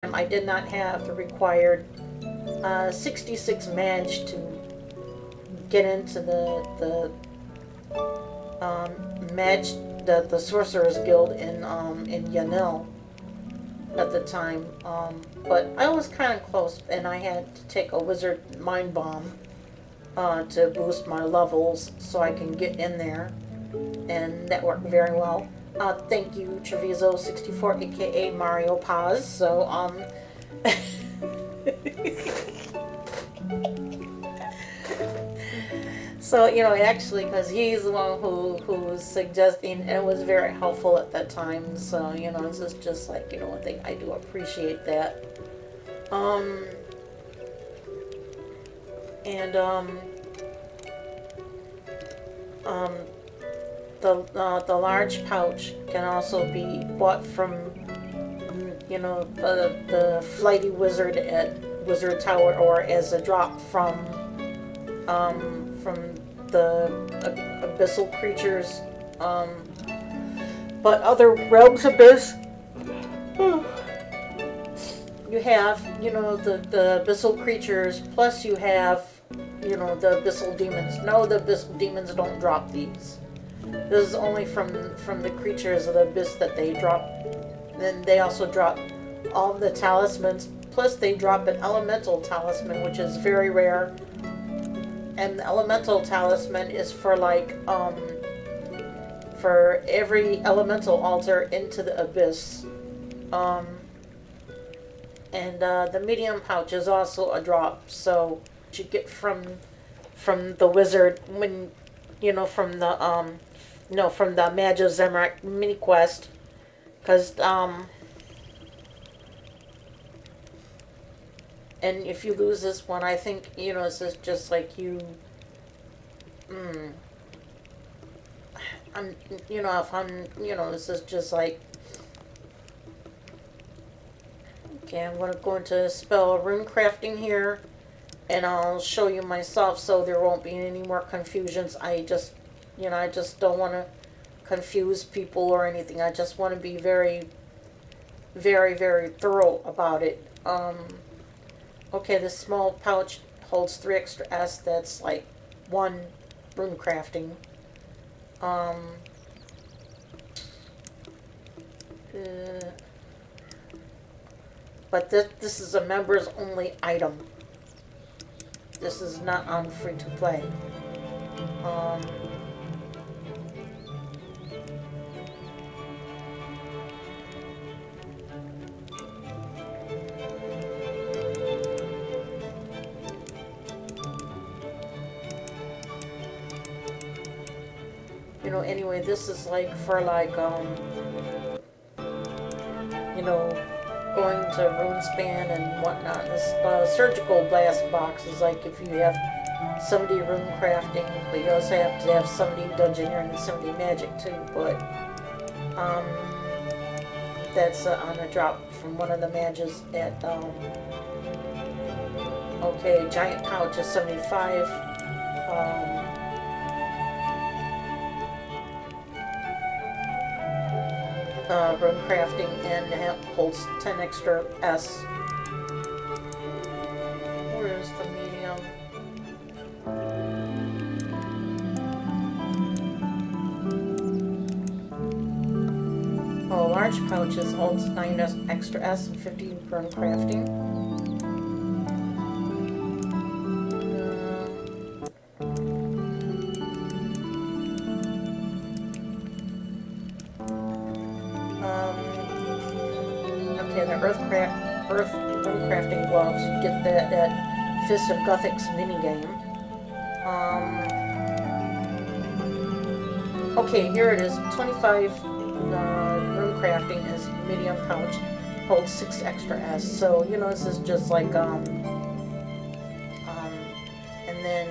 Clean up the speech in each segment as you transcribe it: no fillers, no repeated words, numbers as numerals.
I did not have the required 66 madge to get into the madge, the Sorcerer's Guild in Yanil at the time. But I was kind of close, and I had to take a Wizard Mind Bomb to boost my levels so I can get in there, and that worked very well. Thank you, Treviso64, aka Mario Paz. So, so, you know, actually, because he's the one who was suggesting, and it was very helpful at that time. So, you know, it's just like, you know, one thing I do appreciate that. The large pouch can also be bought from, you know, the flighty wizard at Wizard Tower, or as a drop from the abyssal creatures. But other realms abyss, you have, you know, the abyssal creatures, plus you have, you know, the abyssal demons. No, the abyssal demons don't drop these. This is only from the creatures of the abyss that they drop. Then they also drop all of the talismans, plus they drop an elemental talisman, which is very rare. And the elemental talisman is for like for every elemental altar into the abyss. And the medium pouch is also a drop, so you get from the wizard when, you know, from the from the Magi Zemrak mini quest, because and if you lose this one, I think, you know, it's just like you, I'm, you know, if I'm, you know, this is just like, okay, I'm going to go into spell runecrafting here, and I'll show you myself so there won't be any more confusions. I just, you know, I just don't want to confuse people or anything. I just want to be very, very, very thorough about it. Okay, this small pouch holds 3 extra S. That's like 1 rune crafting. But this is a members only item. This is not on free to play. You know, anyway, this is like for like, you know, going to RuneSpan and whatnot. This surgical blast box is like if you have 70 rune crafting, but you also have to have 70 dungeoneering and 70 magic too. But that's on a drop from one of the mages at okay, giant pouch is 75. Rune crafting, and it holds 10 extra S. Where's the medium? Oh, large pouches holds 9 extra S and 50 rune crafting. Earth runecrafting gloves, you get that at Fist of Gothic's minigame. Okay, here it is. 25 runecrafting is medium pouch, holds 6 extra S. So, you know, this is just like and then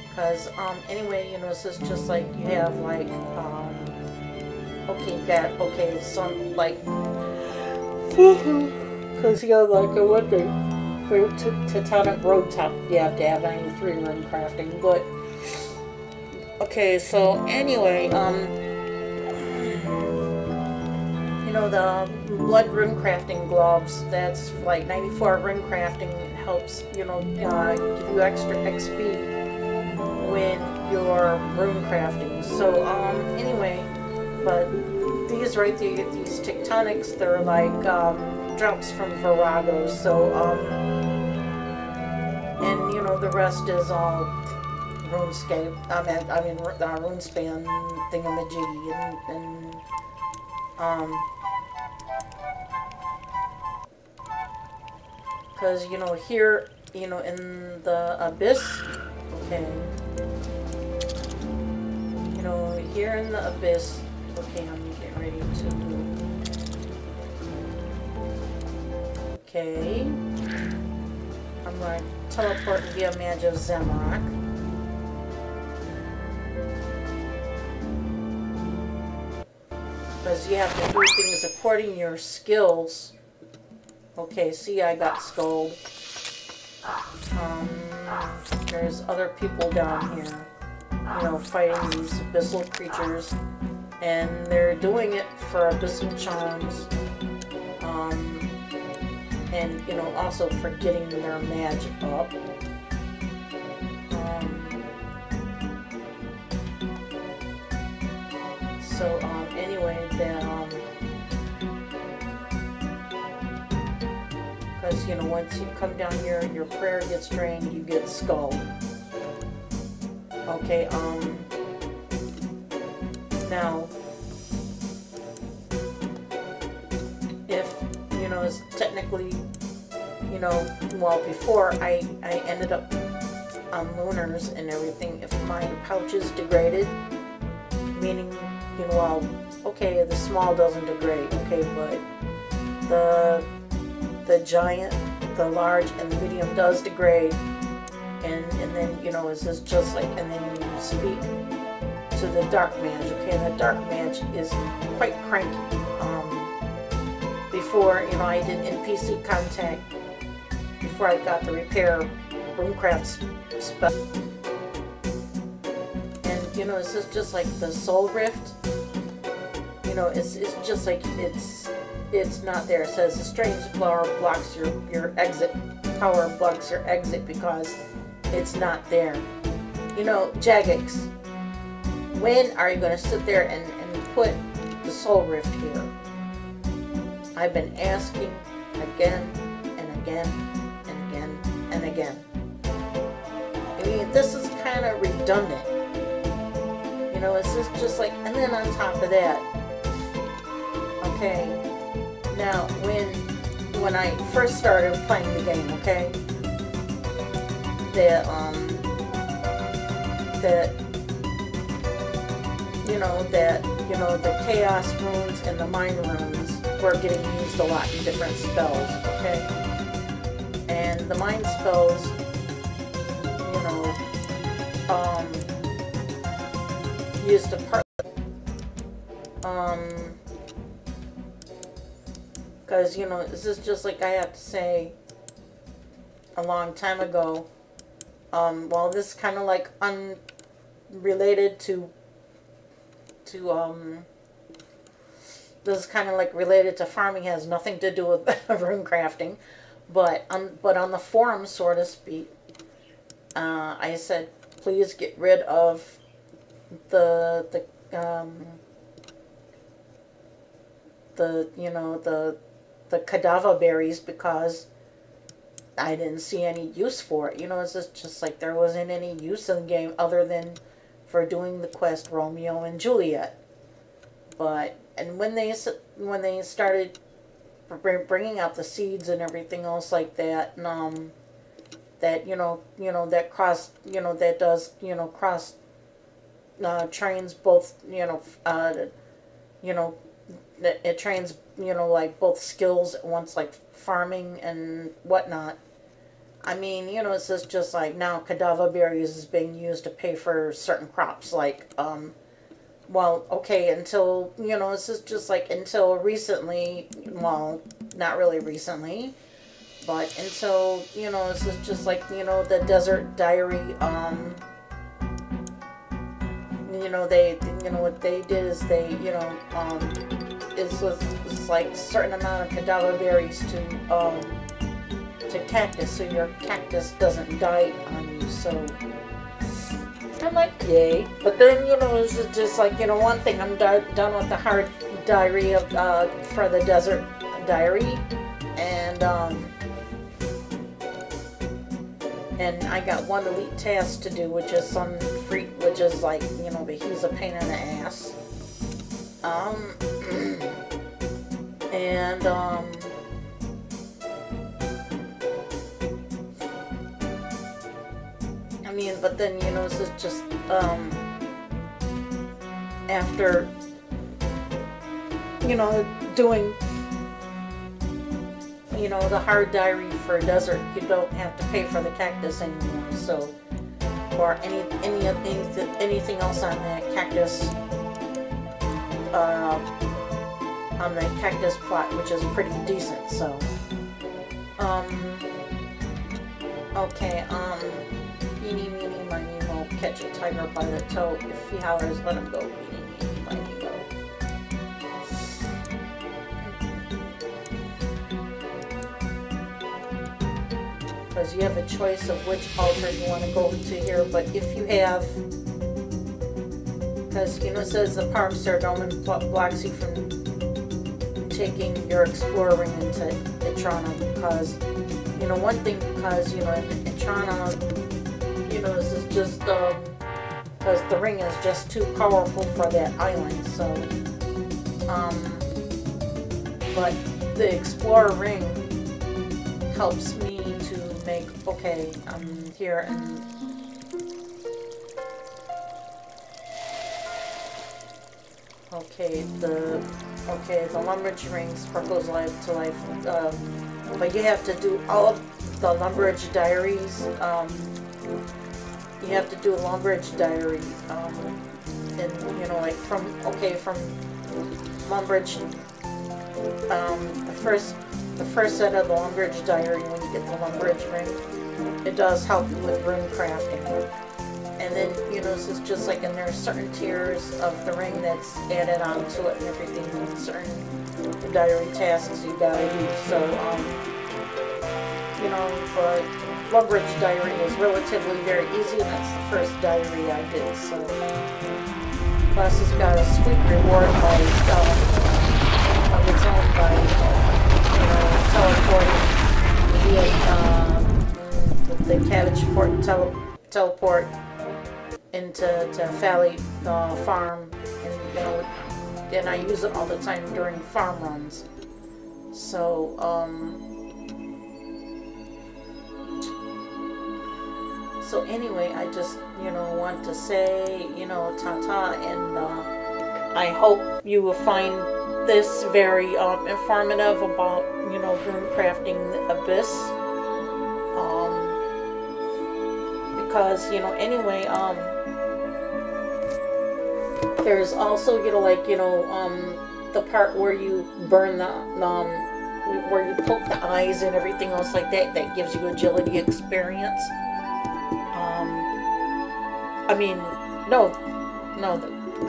because anyway, you know, this is just like you have like okay, that okay, some like because you have like a one thing for Titanic Road Top, you have to have 93 rune crafting, but Okay, so anyway, you know, the blood rune crafting gloves, that's like 94 rune crafting. It helps, you know, give you extra XP when you're rune crafting. So, anyway, but these right there, these tectonics, they're like, drops from Viragos. So, and you know, the rest is all RuneScape. RuneSpan thingamajiggy, and because you know here, you know, in the abyss, okay, you know, here in the abyss, okay, I'm getting ready to, okay, I'm going to teleport via Magic Zamrock. Because you have to do things according to your skills. Okay, see, I got skulled. There's other people down here, you know, fighting these abyssal creatures. And they're doing it for abyssal charms. And, you know, also for getting their magic up. So, anyway, then, because, you know, once you come down here, your prayer gets drained, you get skulled. Okay, now, if, you know, it's technically, you know, well, before I ended up on Lunars and everything, if my pouch is degraded, meaning, you know, well, okay, the small doesn't degrade, okay, but the giant, the large, and the medium does degrade, and then, you know, it's just like, and then you speak to the dark mage, okay, and the dark mage is quite cranky. Before, you know, I did NPC contact, before I got the repair runecraft spell, and, you know, this is just like the soul rift. You know, it's just like it's not there. It says the strange power blocks your exit. Power blocks your exit because it's not there. You know, Jagex, when are you going to sit there and put the soul rift here? I've been asking again and again and again and again. I mean, this is kind of redundant. You know, it's just like, and then on top of that, okay, now when I first started playing the game, okay, that the chaos runes and the mind runes were getting used a lot in different spells, okay, and the mind spells, you know, used to part, because, you know, this is just like I have to say a long time ago, well, this is kind of like unrelated to this is kind of like related to farming, has nothing to do with rune crafting, but on the forum, so to speak, I said, please get rid of the cadaver berries, because I didn't see any use for it. You know, it's just like there wasn't any use in the game other than for doing the quest Romeo and Juliet. But and when they started bringing out the seeds and everything else like that, and that that cross, that does, cross trains both, it trains, like both skills at once, like farming and whatnot. I mean, it's just like now cadaver berries is being used to pay for certain crops, like, well, okay, until, it's just like until recently, well, not really recently, but until, it's just like, the Desert Diary, you know, they, you know, what they did is they, you know, it's like a certain amount of cadaver berries to cactus, so your cactus doesn't die on you. So I'm like, yay. But then, you know, it's just like, you know, one thing, I'm done with the hard diary of for the desert diary, and I got one elite task to do, which is some free, which is like, you know, but he's a pain in the ass. And I mean, but then, you know, this is just after, you know, doing, you know, the hard diary for desert, you don't have to pay for the cactus anymore. So, or anything else on that cactus, on the cactus plot, which is pretty decent. So, okay, eeny, meeny, miny, mo, catch a tiger by the toe. If he hollers, let him go. Eeny, meeny, miny, mo. Because you have a choice of which altar you want to go to here, but if you have, because, you know, it says the power of Saradomin blocks you from taking your explorer ring into Etrana, because, you know, one thing, because, you know, in Etrana, you know, this is just, because the ring is just too powerful for that island, so, but the explorer ring helps me to make, okay, I'm here, and okay, the Lumbridge ring sparkles life to life, but you have to do all of the Lumbridge diaries, you have to do a Lumbridge diary, and, you know, like, from Lumbridge, the first set of the Lumbridge diary, when you get the Lumbridge ring, it does help you with rune crafting. And then, you know, this is just like, and there's certain tiers of the ring that's added onto it and everything, and certain diary tasks you gotta do. So, you know, but Lumbridge diary is relatively very easy, and that's the first diary I did. So, plus it's got a sweet reward by, of its own by, you know, teleporting via, the cabbage port teleport into Valley farm, and, you know, and I use it all the time during farm runs. So, so anyway, I just, you know, want to say, you know, ta-ta, and I hope you will find this very informative about, you know, rune crafting the Abyss. Because, you know, anyway, there's also, you know, like, you know, the part where you burn the, where you poke the eyes and everything else like that, that gives you agility experience. I mean,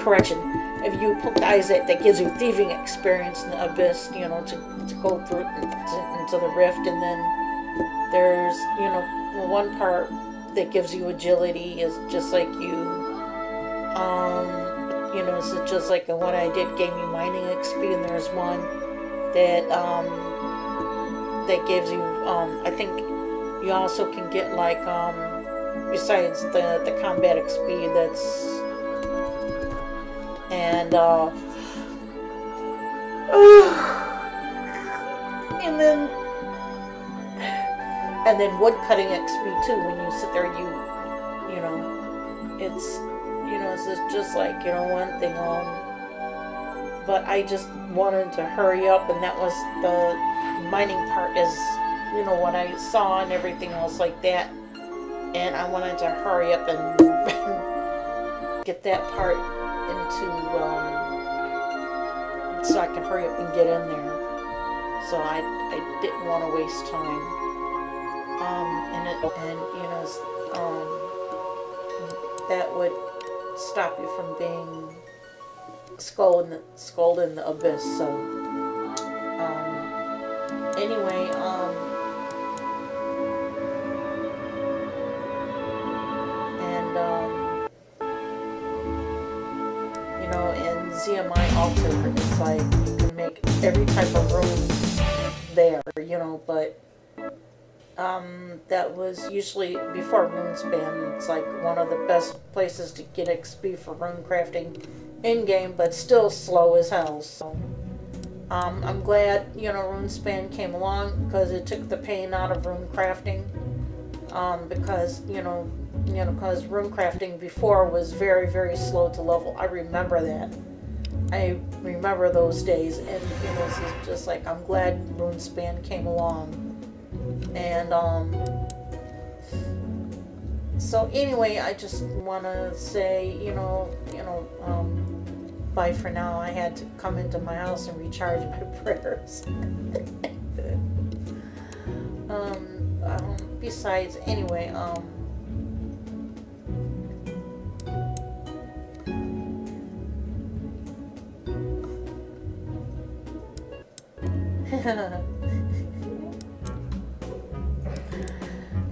correction. If you poke the eyes, that gives you thieving experience in the Abyss, you know, to go through into the rift. And then there's, you know, one part that gives you agility is just like you know, so just like the one I did gave me mining XP, and there's one that that gives you I think you also can get, like, besides the combat XP, that's, and and then wood cutting XP too. When you sit there, you know, it's, you know, it's just like, you know, one thing, but I just wanted to hurry up, and that was the mining part, is, you know, what I saw and everything else like that, and I wanted to hurry up and get that part into, so I can hurry up and get in there, so I didn't want to waste time, and you know, that would stop you from being skulled in the abyss. So anyway, and you know, in ZMI Alter, it's like you can make every type of room there, you know, but that was usually before RuneSpan. It's like one of the best places to get XP for rune crafting in game, but still slow as hell. So I'm glad, you know, RuneSpan came along because it took the pain out of rune crafting. Because because rune crafting before was very, very slow to level. I remember that. I remember those days, and you know, this is just like, I'm glad RuneSpan came along. And so anyway, I just want to say, bye for now. I had to come into my house and recharge my prayers. Besides, anyway,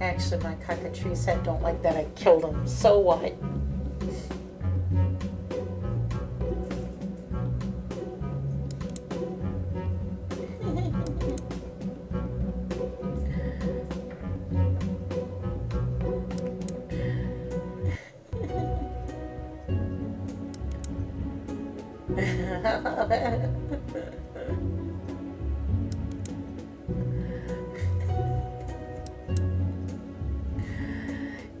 actually, my cockatrice head don't like that I killed him. So what?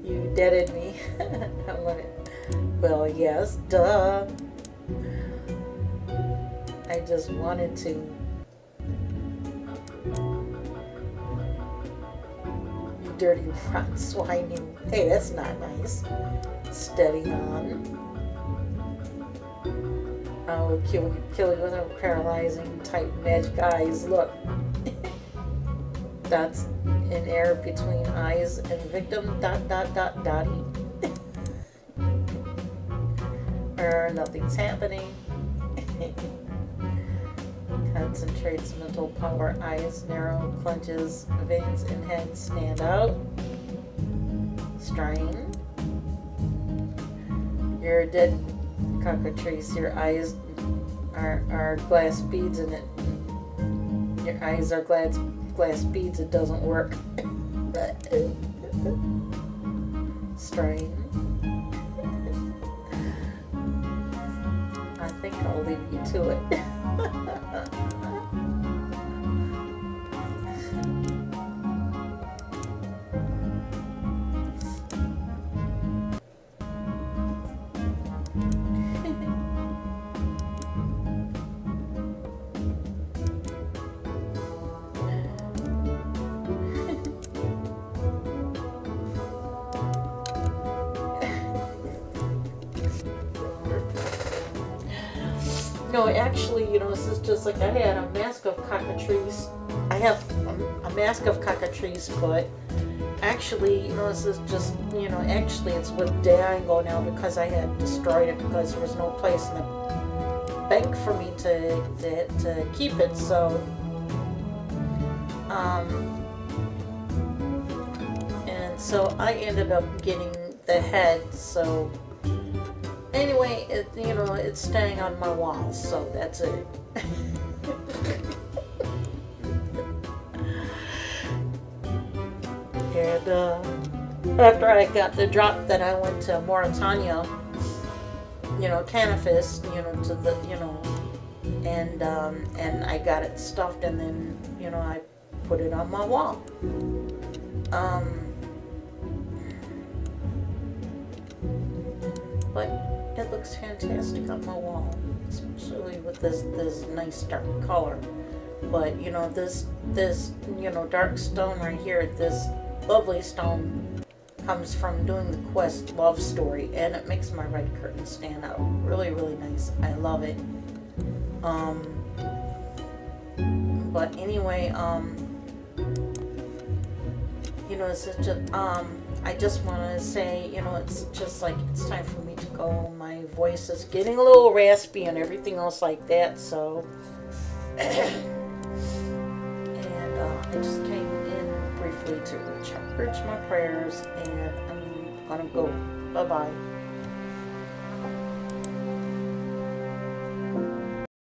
You deaded me. Well, yes, duh. I just wanted to. You dirty rotten swine. You. Hey, that's not nice. Steady on. I will kill you with a paralyzing type magic eyes. Look. That's an error between eyes and victim. ... Dotty. Nothing's happening. Concentrates mental power. Eyes narrow, clenches, veins and head stand out. Strain. You're a dead cockatrice. Your eyes are glass beads in it. Your eyes are glass beads. It doesn't work. Strain. I think I'll leave you to it. No, actually, you know, this is just like I had a mask of cockatrice. I have a mask of cockatrice, but actually, you know, this is just, you know, actually it's with Diango now because I had destroyed it because there was no place in the bank for me to keep it. So, and so I ended up getting the head. So. Anyway, you know, it's staying on my walls, so that's it. And after I got the drop, that I went to Mauritania, you know, Canifis, you know, to the, you know, and I got it stuffed, and then, you know, I put it on my wall. But it looks fantastic on my wall, especially with this nice dark color. But you know, this you know, dark stone right here, this lovely stone comes from doing the quest Love Story, and it makes my red curtain stand out really, really nice. I love it. But anyway, you know, it's just I just want to say, you know, it's just like it's time for me to go. My voice is getting a little raspy and everything else like that, so. And I just came in briefly to recharge my prayers, and I'm gonna go. Bye bye.